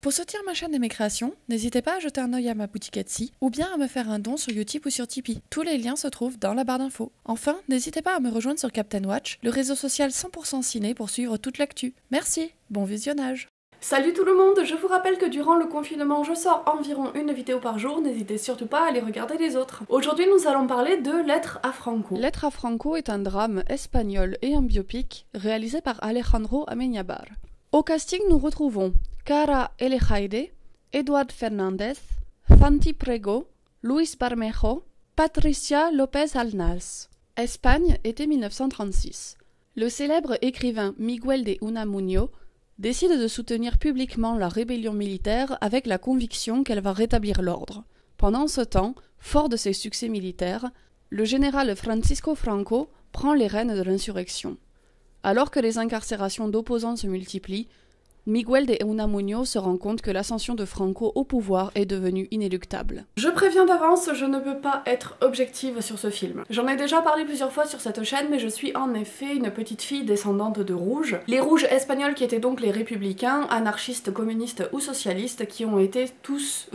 Pour soutenir ma chaîne et mes créations, n'hésitez pas à jeter un œil à ma boutique Etsy ou bien à me faire un don sur Utip ou sur Tipeee. Tous les liens se trouvent dans la barre d'infos. Enfin, n'hésitez pas à me rejoindre sur Captain Watch, le réseau social 100% ciné pour suivre toute l'actu. Merci, bon visionnage. Salut tout le monde, je vous rappelle que durant le confinement je sors environ une vidéo par jour, n'hésitez surtout pas à aller regarder les autres. Aujourd'hui nous allons parler de Lettre à Franco. Lettre à Franco est un drame espagnol et un biopic réalisé par Alejandro Amenábar. Au casting nous retrouvons Cara Elejaide, Eduard Fernández, Santi Prego, Luis Bermejo, Patricia López Arnals. Espagne, été 1936. Le célèbre écrivain Miguel de Unamuno décide de soutenir publiquement la rébellion militaire avec la conviction qu'elle va rétablir l'ordre. Pendant ce temps, fort de ses succès militaires, le général Francisco Franco prend les rênes de l'insurrection. Alors que les incarcérations d'opposants se multiplient, Miguel de Unamuno se rend compte que l'ascension de Franco au pouvoir est devenue inéluctable. Je préviens d'avance, je ne peux pas être objective sur ce film. J'en ai déjà parlé plusieurs fois sur cette chaîne, mais je suis en effet une petite fille descendante de rouges. Les rouges espagnols qui étaient donc les républicains, anarchistes, communistes ou socialistes, qui ont été tous,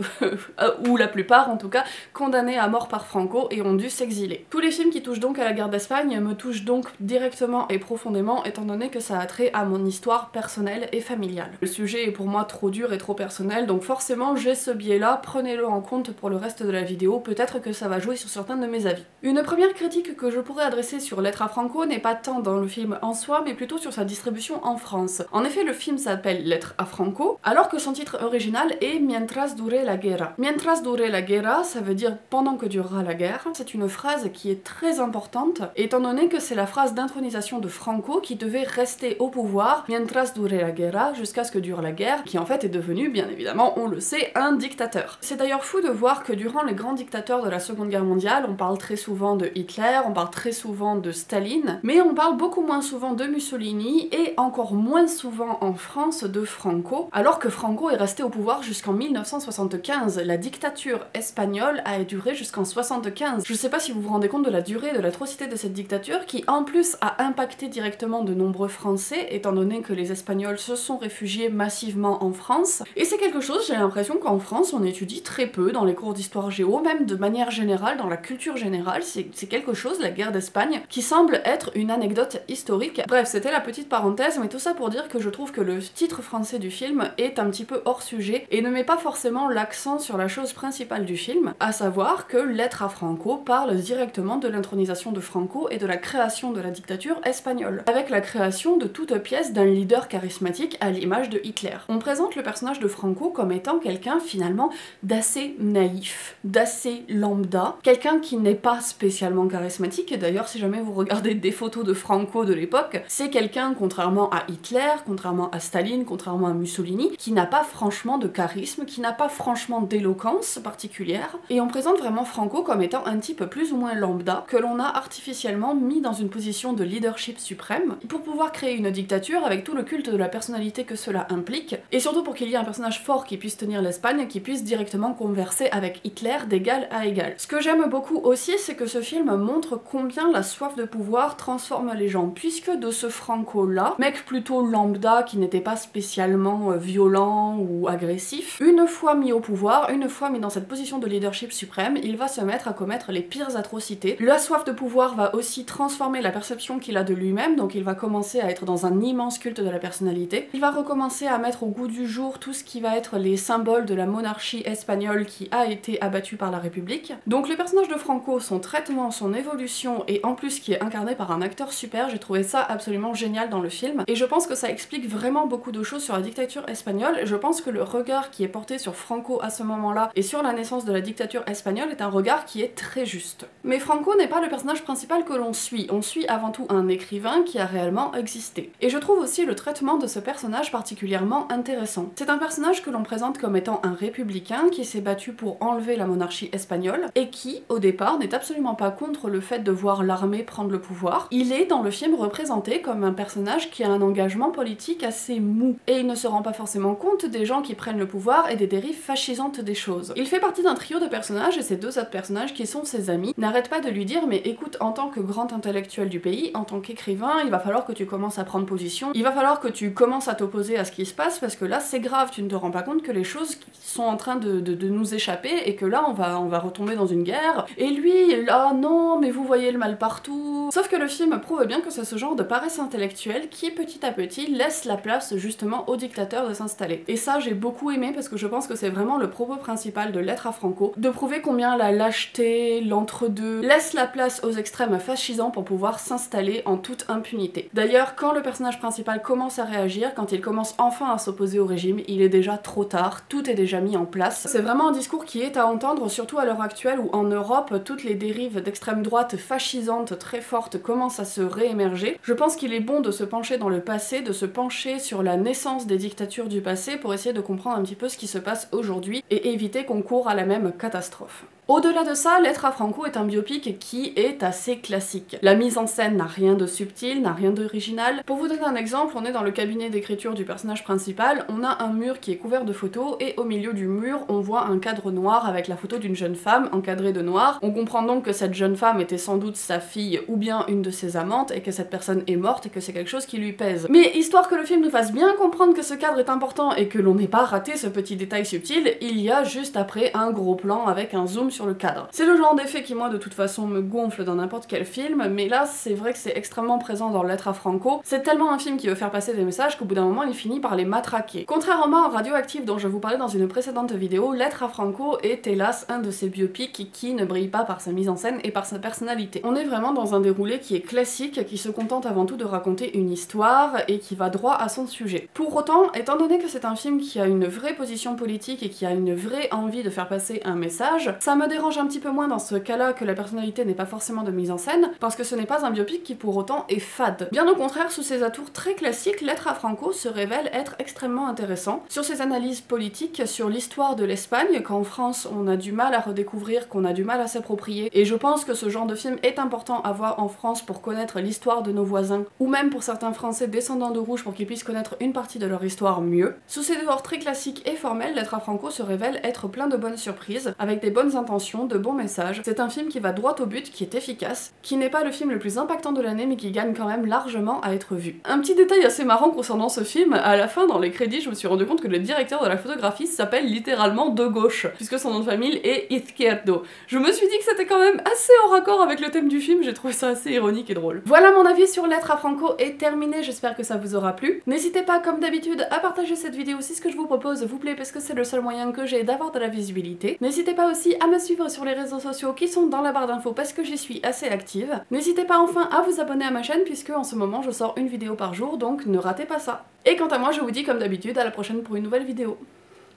ou la plupart en tout cas, condamnés à mort par Franco et ont dû s'exiler. Tous les films qui touchent donc à la guerre d'Espagne me touchent donc directement et profondément, étant donné que ça a trait à mon histoire personnelle et familiale. Le sujet est pour moi trop dur et trop personnel, donc forcément j'ai ce biais-là, prenez-le en compte pour le reste de la vidéo, peut-être que ça va jouer sur certains de mes avis. Une première critique que je pourrais adresser sur Lettre à Franco n'est pas tant dans le film en soi, mais plutôt sur sa distribution en France. En effet, le film s'appelle Lettre à Franco, alors que son titre original est Mientras dure la guerra. Mientras dure la guerra, ça veut dire pendant que durera la guerre. C'est une phrase qui est très importante, étant donné que c'est la phrase d'intronisation de Franco qui devait rester au pouvoir, Mientras dure la guerra, jusqu'à ce que dure la guerre, qui en fait est devenu, bien évidemment, on le sait, un dictateur. C'est d'ailleurs fou de voir que durant les grands dictateurs de la Seconde Guerre mondiale, on parle très souvent de Hitler, on parle très souvent de Staline, mais on parle beaucoup moins souvent de Mussolini et encore moins souvent en France de Franco, alors que Franco est resté au pouvoir jusqu'en 1975. La dictature espagnole a duré jusqu'en 75. Je sais pas si vous vous rendez compte de la durée et de l'atrocité de cette dictature qui en plus a impacté directement de nombreux Français, étant donné que les Espagnols se sont réfugiés massivement en France. Et c'est quelque chose, j'ai l'impression qu'en France on étudie très peu dans les cours d'histoire géo, même de manière générale, dans la culture générale, c'est quelque chose, la guerre d'Espagne, qui semble être une anecdote historique. Bref, c'était la petite parenthèse, mais tout ça pour dire que je trouve que le titre français du film est un petit peu hors sujet et ne met pas forcément l'accent sur la chose principale du film, à savoir que Lettre à Franco parle directement de l'intronisation de Franco et de la création de la dictature espagnole, avec la création de toute pièce d'un leader charismatique à l'image de Hitler. On présente le personnage de Franco comme étant quelqu'un finalement d'assez naïf, d'assez lambda, quelqu'un qui n'est pas spécialement charismatique, et d'ailleurs si jamais vous regardez des photos de Franco de l'époque, c'est quelqu'un, contrairement à Hitler, contrairement à Staline, contrairement à Mussolini, qui n'a pas franchement de charisme, qui n'a pas franchement d'éloquence particulière, et on présente vraiment Franco comme étant un type plus ou moins lambda, que l'on a artificiellement mis dans une position de leadership suprême, pour pouvoir créer une dictature avec tout le culte de la personnalité que cela implique, et surtout pour qu'il y ait un personnage fort qui puisse tenir l'Espagne, qui puisse directement converser avec Hitler d'égal à égal. Ce que j'aime beaucoup aussi, c'est que ce film montre combien la soif de pouvoir transforme les gens, puisque de ce Franco-là, mec plutôt lambda qui n'était pas spécialement violent ou agressif, une fois mis au pouvoir, une fois mis dans cette position de leadership suprême, il va se mettre à commettre les pires atrocités. La soif de pouvoir va aussi transformer la perception qu'il a de lui-même, donc il va commencer à être dans un immense culte de la personnalité. Il va recommencer à mettre au goût du jour tout ce qui va être les symboles de la monarchie espagnole qui a été abattue par la République. Donc le personnage de Franco, son traitement, son évolution, et en plus qui est incarné par un acteur super, j'ai trouvé ça absolument génial dans le film, et je pense que ça explique vraiment beaucoup de choses sur la dictature espagnole. Je pense que le regard qui est porté sur Franco à ce moment-là, et sur la naissance de la dictature espagnole, est un regard qui est très juste. Mais Franco n'est pas le personnage principal que l'on suit, on suit avant tout un écrivain qui a réellement existé. Et je trouve aussi le traitement de ce personnage particulièrement intéressant. C'est un personnage que l'on présente comme étant un républicain qui s'est battu pour enlever la monarchie espagnole et qui, au départ, n'est absolument pas contre le fait de voir l'armée prendre le pouvoir. Il est dans le film représenté comme un personnage qui a un engagement politique assez mou et il ne se rend pas forcément compte des gens qui prennent le pouvoir et des dérives fascisantes des choses. Il fait partie d'un trio de personnages et ces deux autres personnages qui sont ses amis n'arrêtent pas de lui dire mais écoute, en tant que grand intellectuel du pays, en tant qu'écrivain, il va falloir que tu commences à prendre position, il va falloir que tu commences à t'opposer s'opposer à ce qui se passe, parce que là c'est grave, tu ne te rends pas compte que les choses sont en train de nous échapper et que là on va retomber dans une guerre, et lui, là non mais vous voyez le mal partout. Sauf que le film prouve bien que c'est ce genre de paresse intellectuelle qui petit à petit laisse la place justement aux dictateurs de s'installer. Et ça j'ai beaucoup aimé parce que je pense que c'est vraiment le propos principal de Lettres à Franco, de prouver combien la lâcheté, l'entre-deux, laisse la place aux extrêmes fascisants pour pouvoir s'installer en toute impunité. D'ailleurs, quand le personnage principal commence à réagir, quand il commence enfin à s'opposer au régime, il est déjà trop tard, tout est déjà mis en place. C'est vraiment un discours qui est à entendre, surtout à l'heure actuelle où en Europe, toutes les dérives d'extrême droite fascisantes très fortes commencent à se réémerger. Je pense qu'il est bon de se pencher dans le passé, de se pencher sur la naissance des dictatures du passé pour essayer de comprendre un petit peu ce qui se passe aujourd'hui et éviter qu'on court à la même catastrophe. Au-delà de ça, Lettres à Franco est un biopic qui est assez classique. La mise en scène n'a rien de subtil, n'a rien d'original. Pour vous donner un exemple, on est dans le cabinet d'écriture du personnage principal, on a un mur qui est couvert de photos et au milieu du mur, on voit un cadre noir avec la photo d'une jeune femme encadrée de noir. On comprend donc que cette jeune femme était sans doute sa fille ou bien une de ses amantes et que cette personne est morte et que c'est quelque chose qui lui pèse. Mais histoire que le film nous fasse bien comprendre que ce cadre est important et que l'on n'ait pas raté ce petit détail subtil, il y a juste après un gros plan avec un zoom sur le cadre. C'est le genre d'effet qui moi de toute façon me gonfle dans n'importe quel film, mais là c'est vrai que c'est extrêmement présent dans Lettres à Franco. C'est tellement un film qui veut faire passer des messages qu'au bout d'un moment il finit par les matraquer. Contrairement à Radioactive dont je vous parlais dans une précédente vidéo, Lettres à Franco est hélas un de ces biopics qui ne brille pas par sa mise en scène et par sa personnalité. On est vraiment dans un déroulé qui est classique, qui se contente avant tout de raconter une histoire et qui va droit à son sujet. Pour autant, étant donné que c'est un film qui a une vraie position politique et qui a une vraie envie de faire passer un message, ça me dérange un petit peu moins dans ce cas-là que la personnalité n'est pas forcément de mise en scène, parce que ce n'est pas un biopic qui pour autant est fade. Bien au contraire, sous ses atours très classiques, Lettres à Franco se révèle être extrêmement intéressant. Sur ses analyses politiques, sur l'histoire de l'Espagne, qu'en France on a du mal à redécouvrir, qu'on a du mal à s'approprier, et je pense que ce genre de film est important à voir en France pour connaître l'histoire de nos voisins, ou même pour certains Français descendants de Rouge pour qu'ils puissent connaître une partie de leur histoire mieux. Sous ses décors très classiques et formels, Lettres à Franco se révèle être plein de bonnes surprises, avec des bonnes intentions, de bons messages. C'est un film qui va droit au but, qui est efficace, qui n'est pas le film le plus impactant de l'année mais qui gagne quand même largement à être vu. Un petit détail assez marrant concernant ce film, à la fin dans les crédits je me suis rendu compte que le directeur de la photographie s'appelle littéralement de gauche, puisque son nom de famille est Izquierdo. Je me suis dit que c'était quand même assez en raccord avec le thème du film, j'ai trouvé ça assez ironique et drôle. Voilà, mon avis sur Lettres à Franco est terminé, j'espère que ça vous aura plu. N'hésitez pas comme d'habitude à partager cette vidéo si ce que je vous propose vous plaît parce que c'est le seul moyen que j'ai d'avoir de la visibilité. N'hésitez pas aussi à me suivre sur les réseaux sociaux qui sont dans la barre d'infos parce que j'y suis assez active. N'hésitez pas enfin à vous abonner à ma chaîne puisque en ce moment je sors une vidéo par jour, donc ne ratez pas ça. Et quant à moi je vous dis comme d'habitude à la prochaine pour une nouvelle vidéo.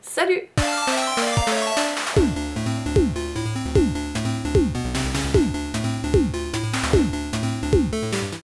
Salut!